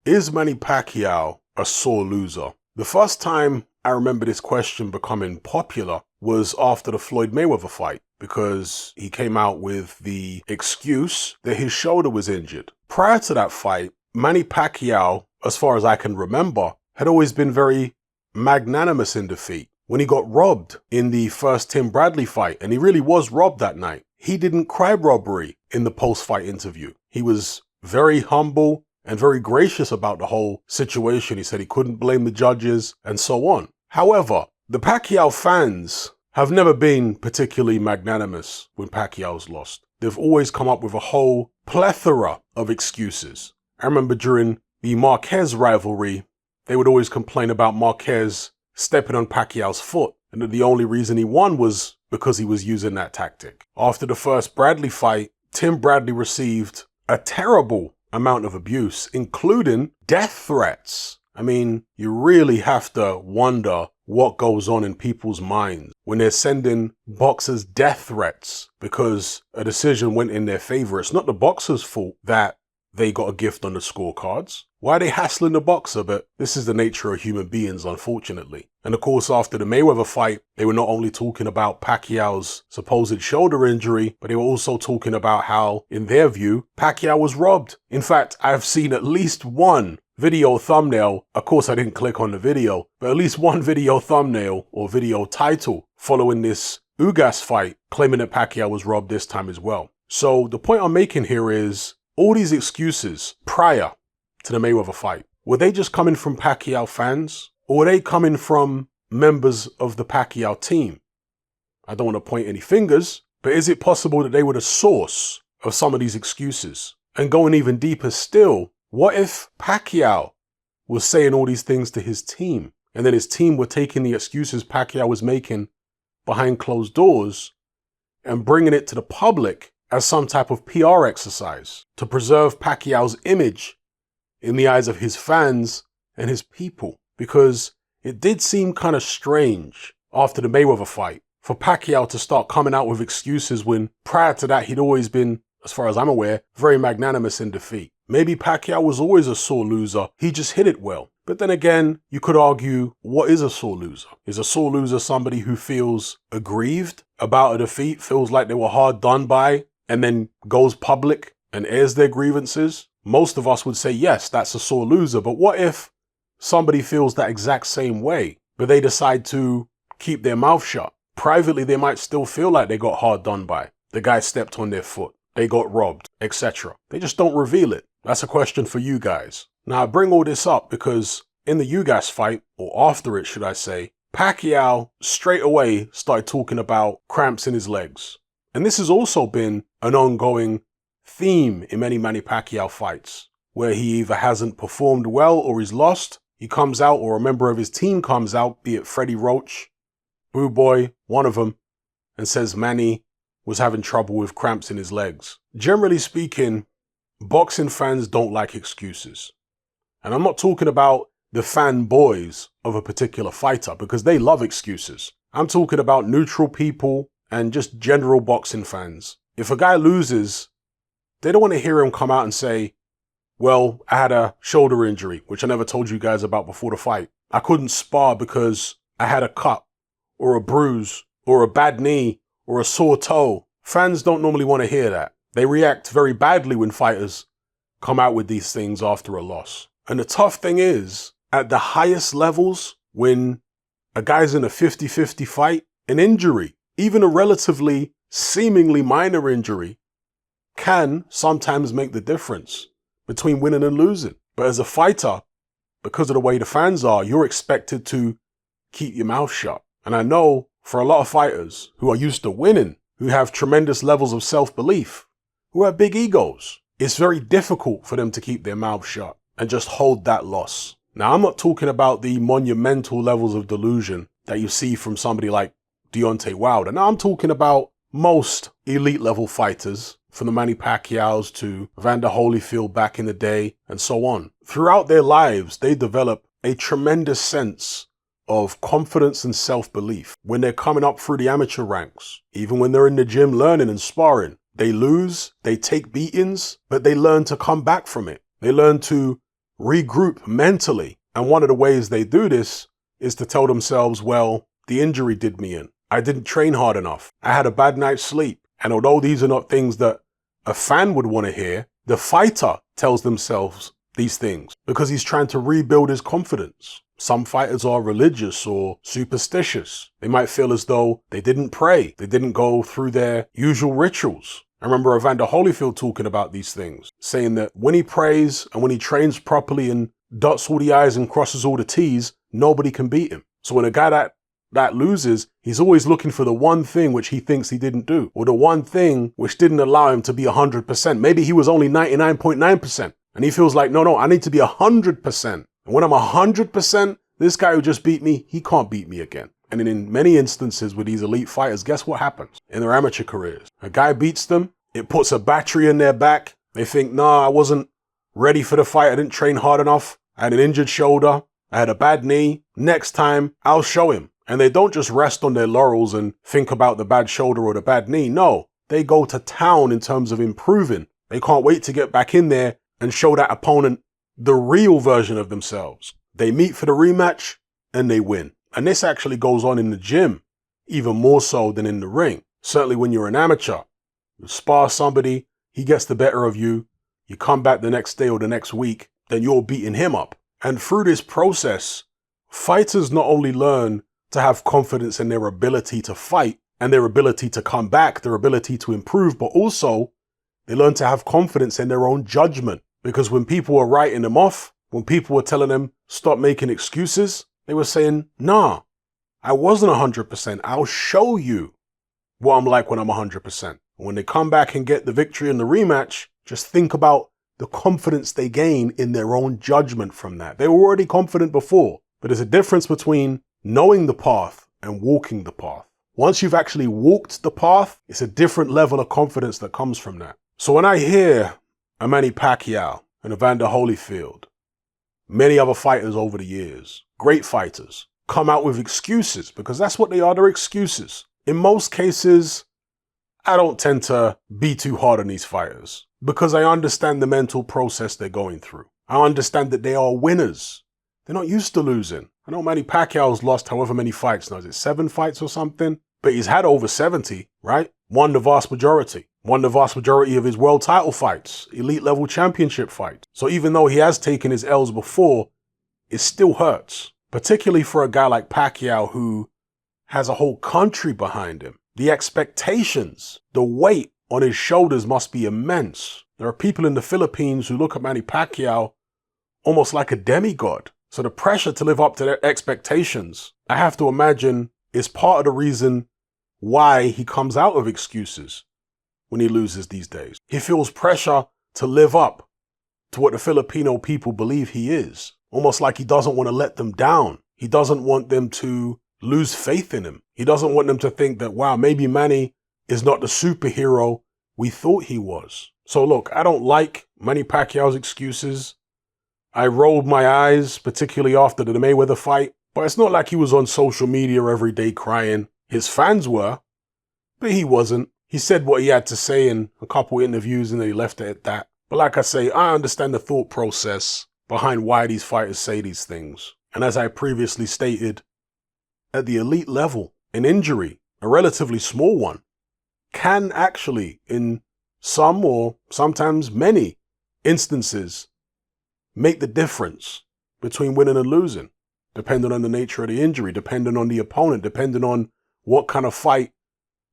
Is Manny Pacquiao a sore loser? The first time I remember this question becoming popular was after the Floyd Mayweather fight, because he came out with the excuse that his shoulder was injured. Prior to that fight, Manny Pacquiao, as far as I can remember, had always been very magnanimous in defeat. When he got robbed in the first Tim Bradley fight, and he really was robbed that night, he didn't cry robbery in the post-fight interview. He was very humble and very gracious about the whole situation. He said he couldn't blame the judges and so on. However, the Pacquiao fans have never been particularly magnanimous when Pacquiao's lost. They've always come up with a whole plethora of excuses. I remember during the Marquez rivalry, they would always complain about Marquez stepping on Pacquiao's foot, and that the only reason he won was because he was using that tactic. After the first Bradley fight, Tim Bradley received a terrible amount of abuse, including death threats. I mean, you really have to wonder what goes on in people's minds when they're sending boxers death threats because a decision went in their favor. It's not the boxer's fault that they got a gift on the scorecards. Why are they hassling the boxer? But this is the nature of human beings, unfortunately. And of course, after the Mayweather fight, they were not only talking about Pacquiao's supposed shoulder injury, but they were also talking about how, in their view, Pacquiao was robbed. In fact, I've seen at least one video thumbnail. Of course, I didn't click on the video, but at least one video thumbnail or video title following this Ugas fight claiming that Pacquiao was robbed this time as well. So the point I'm making here is all these excuses prior to the Mayweather fight, were they just coming from Pacquiao fans, or were they coming from members of the Pacquiao team? I don't want to point any fingers, but is it possible that they were the source of some of these excuses? And going even deeper still, what if Pacquiao was saying all these things to his team, and then his team were taking the excuses Pacquiao was making behind closed doors and bringing it to the public as some type of PR exercise to preserve Pacquiao's image in the eyes of his fans and his people? Because it did seem kind of strange after the Mayweather fight for Pacquiao to start coming out with excuses when prior to that he'd always been, as far as I'm aware, very magnanimous in defeat. Maybe Pacquiao was always a sore loser, he just hit it well. But then again, you could argue, what is a sore loser? Is a sore loser somebody who feels aggrieved about a defeat, feels like they were hard done by, and then goes public and airs their grievances? Most of us would say, yes, that's a sore loser. But what if somebody feels that exact same way, but they decide to keep their mouth shut? Privately, they might still feel like they got hard done by. The guy stepped on their foot, they got robbed, etc. They just don't reveal it. That's a question for you guys. Now, I bring all this up because in the Ugas fight, or after it, should I say, Pacquiao straight away started talking about cramps in his legs. And this has also been an ongoing theme in many Manny Pacquiao fights, where he either hasn't performed well or he's lost. He comes out, or a member of his team comes out, be it Freddie Roach, Boo Boy, one of them, and says Manny was having trouble with cramps in his legs. Generally speaking, boxing fans don't like excuses. And I'm not talking about the fanboys of a particular fighter, because they love excuses. I'm talking about neutral people and just general boxing fans. If a guy loses, they don't want to hear him come out and say, well, I had a shoulder injury, which I never told you guys about before the fight. I couldn't spar because I had a cut or a bruise or a bad knee or a sore toe. Fans don't normally want to hear that. They react very badly when fighters come out with these things after a loss. And the tough thing is, at the highest levels, when a guy's in a 50-50 fight, an injury, even a relatively seemingly minor injury, can sometimes make the difference between winning and losing. But as a fighter, because of the way the fans are, you're expected to keep your mouth shut. And I know for a lot of fighters who are used to winning, who have tremendous levels of self-belief, who have big egos, it's very difficult for them to keep their mouth shut and just hold that loss. Now, I'm not talking about the monumental levels of delusion that you see from somebody like Deontay Wilder. Now, I'm talking about most elite level fighters, from the Manny Pacquiaos to Evander Holyfield back in the day, and so on. Throughout their lives, they develop a tremendous sense of confidence and self-belief when they're coming up through the amateur ranks. Even when they're in the gym learning and sparring, they lose, they take beatings, but they learn to come back from it. They learn to regroup mentally. And one of the ways they do this is to tell themselves, well, the injury did me in. I didn't train hard enough. I had a bad night's sleep. And although these are not things that a fan would want to hear, the fighter tells themselves these things because he's trying to rebuild his confidence. Some fighters are religious or superstitious. They might feel as though they didn't pray. They didn't go through their usual rituals. I remember Evander Holyfield talking about these things, saying that when he prays and when he trains properly and dots all the I's and crosses all the T's, nobody can beat him. So when a guy that loses, he's always looking for the one thing which he thinks he didn't do, or the one thing which didn't allow him to be 100%. Maybe he was only 99.9%. And he feels like, no, I need to be 100%. And when I'm 100%, this guy who just beat me, he can't beat me again. And in many instances with these elite fighters, guess what happens in their amateur careers? A guy beats them, it puts a battery in their back. They think, nah, I wasn't ready for the fight. I didn't train hard enough. I had an injured shoulder. I had a bad knee. Next time, I'll show him. And they don't just rest on their laurels and think about the bad shoulder or the bad knee. No, they go to town in terms of improving. They can't wait to get back in there and show that opponent the real version of themselves. They meet for the rematch and they win. And this actually goes on in the gym, even more so than in the ring. Certainly when you're an amateur, you spar somebody, he gets the better of you, you come back the next day or the next week, then you're beating him up. And through this process, fighters not only learn to have confidence in their ability to fight and their ability to come back, their ability to improve, but also they learn to have confidence in their own judgment. Because when people were writing them off, when people were telling them, stop making excuses, they were saying, nah, I wasn't 100%. I'll show you what I'm like when I'm 100%. When they come back and get the victory in the rematch, just think about the confidence they gain in their own judgment from that. They were already confident before, but there's a difference between knowing the path and walking the path. Once you've actually walked the path, it's a different level of confidence that comes from that. So when I hear a Manny Pacquiao and Evander Holyfield, many other fighters over the years, great fighters, come out with excuses, because that's what they are, they're excuses. In most cases, I don't tend to be too hard on these fighters because I understand the mental process they're going through. I understand that they are winners. They're not used to losing. I know Manny Pacquiao's lost however many fights now. Is it 7 fights or something? But he's had over 70, right? Won the vast majority. Won the vast majority of his world title fights, elite level championship fights. So even though he has taken his L's before, it still hurts. Particularly for a guy like Pacquiao who has a whole country behind him. The expectations, the weight on his shoulders must be immense. There are people in the Philippines who look at Manny Pacquiao almost like a demigod. So the pressure to live up to their expectations, I have to imagine, is part of the reason why he comes out of excuses when he loses these days. He feels pressure to live up to what the Filipino people believe he is. Almost like he doesn't want to let them down. He doesn't want them to lose faith in him. He doesn't want them to think that, wow, maybe Manny is not the superhero we thought he was. So look, I don't like Manny Pacquiao's excuses. I rolled my eyes, particularly after the Mayweather fight, but it's not like he was on social media every day crying. His fans were, but he wasn't. He said what he had to say in a couple interviews and then he left it at that. But like I say, I understand the thought process behind why these fighters say these things. And as I previously stated, at the elite level, an injury, a relatively small one, can actually, in some or sometimes many instances, make the difference between winning and losing, depending on the nature of the injury, depending on the opponent, depending on what kind of fight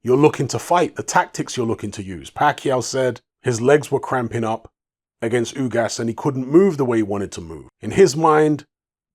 you're looking to fight, the tactics you're looking to use. Pacquiao said his legs were cramping up against Ugas and he couldn't move the way he wanted to move. In his mind,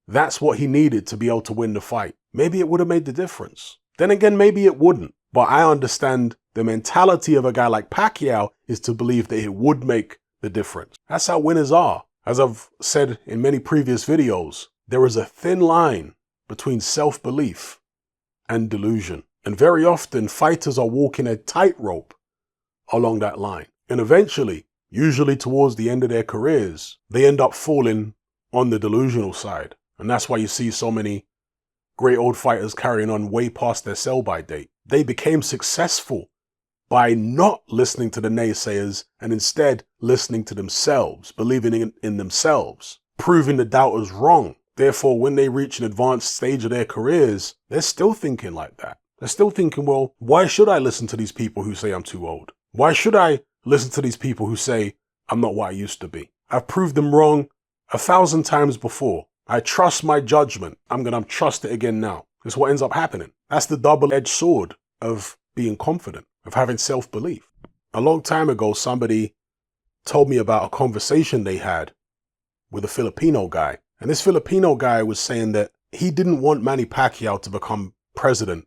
that's what he needed to be able to win the fight. Maybe it would have made the difference. Then again, maybe it wouldn't. But I understand the mentality of a guy like Pacquiao is to believe that it would make the difference. That's how winners are. As I've said in many previous videos, there is a thin line between self-belief and delusion. And very often, fighters are walking a tightrope along that line. And eventually, usually towards the end of their careers, they end up falling on the delusional side. And that's why you see so many great old fighters carrying on way past their sell-by date. They became successful by not listening to the naysayers and instead listening to themselves, believing in themselves. proving the doubters wrong. Therefore, when they reach an advanced stage of their careers, they're still thinking like that. They're still thinking, well, why should I listen to these people who say I'm too old? Why should I listen to these people who say I'm not what I used to be? I've proved them wrong 1,000 times before. I trust my judgment. I'm going to trust it again now. It's what ends up happening. That's the double-edged sword of being confident, of having self-belief. A long time ago, somebody told me about a conversation they had with a Filipino guy. And this Filipino guy was saying that he didn't want Manny Pacquiao to become president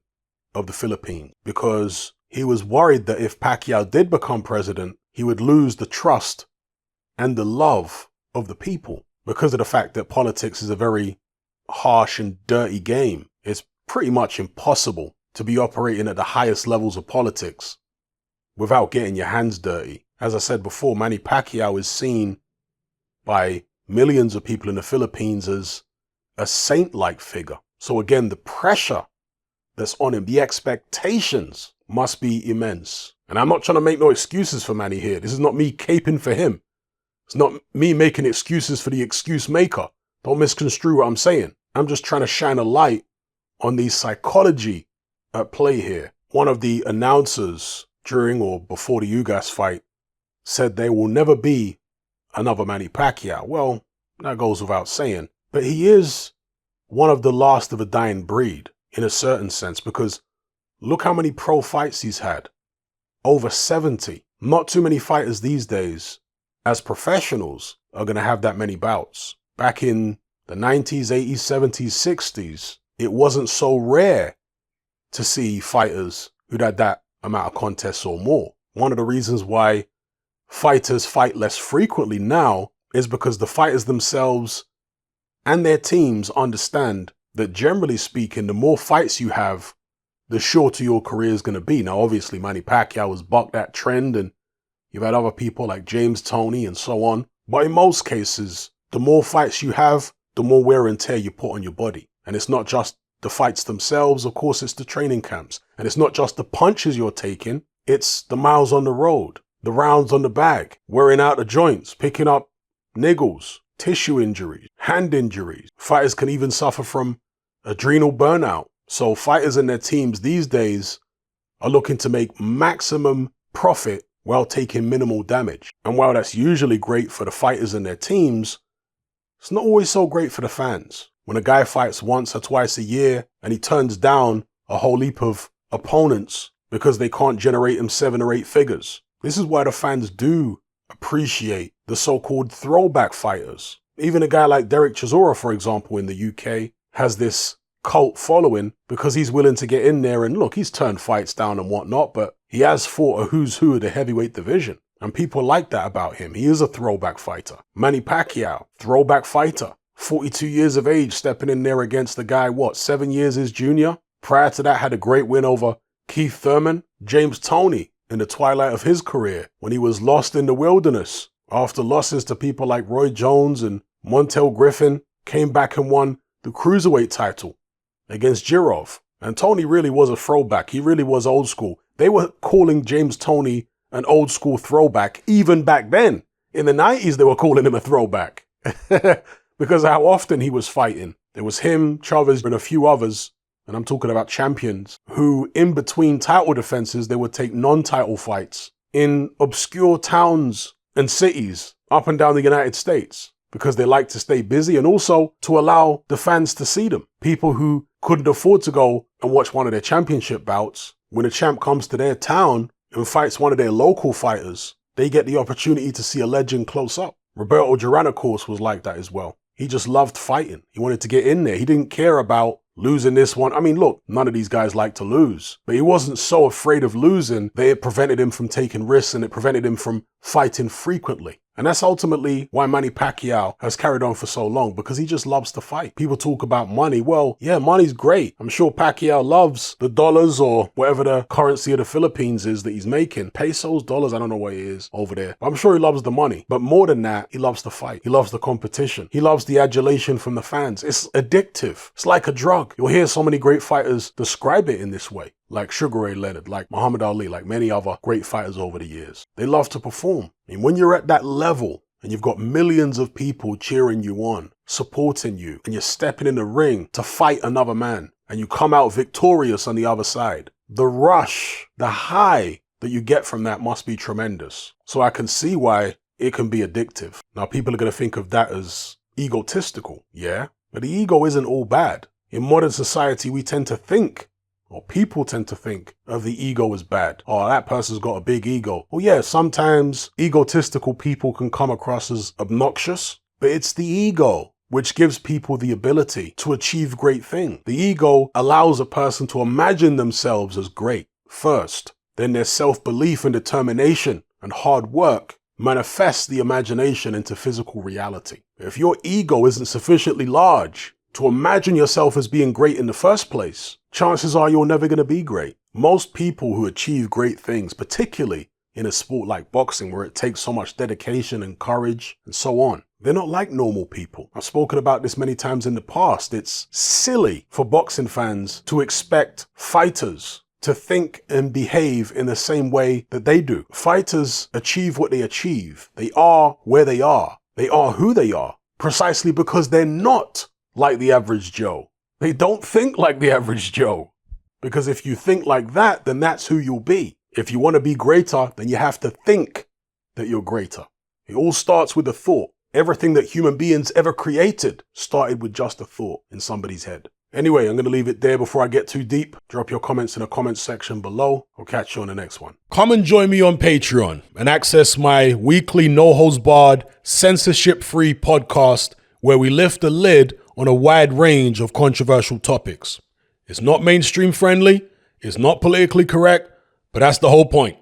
of the Philippines because he was worried that if Pacquiao did become president, he would lose the trust and the love of the people because of the fact that politics is a very harsh and dirty game. It's pretty much impossible to be operating at the highest levels of politics without getting your hands dirty. As I said before, Manny Pacquiao is seen by millions of people in the Philippines as a saint-like figure. So again, the pressure that's on him, the expectations must be immense. And I'm not trying to make no excuses for Manny here. This is not me caping for him. It's not me making excuses for the excuse maker. Don't misconstrue what I'm saying. I'm just trying to shine a light on the psychology at play here. One of the announcers during or before the Ugas fight said there will never be another Manny Pacquiao. Well, that goes without saying. But he is one of the last of a dying breed in a certain sense because look how many pro fights he's had. Over 70. Not too many fighters these days as professionals are going to have that many bouts. Back in the 90s, 80s, 70s, 60s, it wasn't so rare to see fighters who'd had that amount of contests or more. One of the reasons why fighters fight less frequently now is because the fighters themselves and their teams understand that generally speaking, the more fights you have, the shorter your career is going to be. Now, obviously, Manny Pacquiao has bucked that trend and you've had other people like James Toney and so on. But in most cases, the more fights you have, the more wear and tear you put on your body. And it's not just the fights themselves, of course, it's the training camps. And it's not just the punches you're taking, it's the miles on the road, the rounds on the bag, wearing out the joints, picking up niggles, tissue injuries, hand injuries. Fighters can even suffer from adrenal burnout. So fighters and their teams these days are looking to make maximum profit while taking minimal damage. And while that's usually great for the fighters and their teams, it's not always so great for the fans. When a guy fights once or twice a year and he turns down a whole heap of opponents because they can't generate him 7 or 8 figures. This is why the fans do appreciate the so-called throwback fighters. Even a guy like Derek Chisora, for example, in the UK, has this cult following because he's willing to get in there and look, he's turned fights down and whatnot, but he has fought a who's who of the heavyweight division. And people like that about him. He is a throwback fighter. Manny Pacquiao, throwback fighter. 42 years of age, stepping in there against the guy, 7 years his junior? Prior to that, had a great win over Keith Thurman. James Toney, in the twilight of his career, when he was lost in the wilderness, after losses to people like Roy Jones and Montel Griffin, came back and won the cruiserweight title against Jirov. And Toney really was a throwback. He really was old school. They were calling James Toney an old school throwback even back then. In the 90s, they were calling him a throwback because of how often he was fighting. There was him, Chavez, and a few others, and I'm talking about champions, who in between title defenses, they would take non-title fights in obscure towns and cities up and down the United States because they like to stay busy and also to allow the fans to see them. People who couldn't afford to go and watch one of their championship bouts, when a champ comes to their town and fights one of their local fighters, they get the opportunity to see a legend close up. Roberto Duran, of course, was like that as well. He just loved fighting. He wanted to get in there. He didn't care about losing this one. I mean, look, none of these guys like to lose, but he wasn't so afraid of losing that it prevented him from taking risks and it prevented him from fighting frequently. And that's ultimately why Manny Pacquiao has carried on for so long, because he just loves to fight. People talk about money. Well, yeah, money's great. I'm sure Pacquiao loves the dollars or whatever the currency of the Philippines is that he's making. Pesos, dollars, I don't know what it is over there. But I'm sure he loves the money. But more than that, he loves to fight. He loves the competition. He loves the adulation from the fans. It's addictive. It's like a drug. You'll hear so many great fighters describe it in this way. Like Sugar Ray Leonard, like Muhammad Ali, like many other great fighters over the years. They love to perform. And when you're at that level and you've got millions of people cheering you on, supporting you, and you're stepping in the ring to fight another man, and you come out victorious on the other side. The rush, the high that you get from that must be tremendous. So I can see why it can be addictive. Now, people are going to think of that as egotistical, yeah? But the ego isn't all bad. In modern society, we tend to think, or people tend to think, of the ego as bad. Oh, that person's got a big ego. Well, yeah, sometimes egotistical people can come across as obnoxious, but it's the ego which gives people the ability to achieve great things. The ego allows a person to imagine themselves as great first. Then their self-belief and determination and hard work manifest the imagination into physical reality. If your ego isn't sufficiently large to imagine yourself as being great in the first place, chances are you're never going to be great. Most people who achieve great things, particularly in a sport like boxing where it takes so much dedication and courage and so on, they're not like normal people. I've spoken about this many times in the past. It's silly for boxing fans to expect fighters to think and behave in the same way that they do. Fighters achieve what they achieve. They are where they are. They are who they are, precisely because they're not like the average Joe. They don't think like the average Joe. Because if you think like that, then that's who you'll be. If you want to be greater, then you have to think that you're greater. It all starts with a thought. Everything that human beings ever created started with just a thought in somebody's head. Anyway, I'm going to leave it there before I get too deep. Drop your comments in the comments section below. I'll catch you on the next one. Come and join me on Patreon and access my weekly no-holds-barred, censorship-free podcast where we lift the lid on a wide range of controversial topics. It's not mainstream friendly, it's not politically correct, but that's the whole point.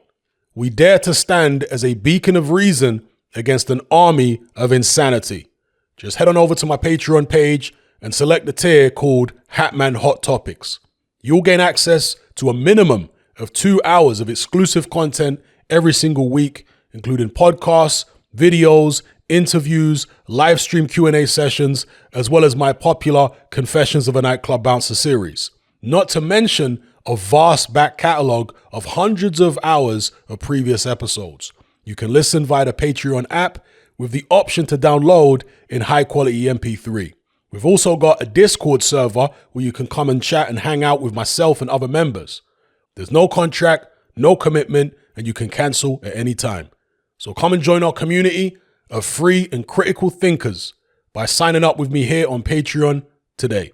We dare to stand as a beacon of reason against an army of insanity. Just head on over to my Patreon page and select the tier called Hatman Hot Topics. You'll gain access to a minimum of 2 hours of exclusive content every single week, including podcasts, videos, interviews, live stream Q&A sessions, as well as my popular Confessions of a Nightclub Bouncer series. Not to mention a vast back catalog of hundreds of hours of previous episodes. You can listen via the Patreon app with the option to download in high quality MP3. We've also got a Discord server where you can come and chat and hang out with myself and other members. There's no contract, no commitment, and you can cancel at any time. So come and join our community of free and critical thinkers by signing up with me here on Patreon today.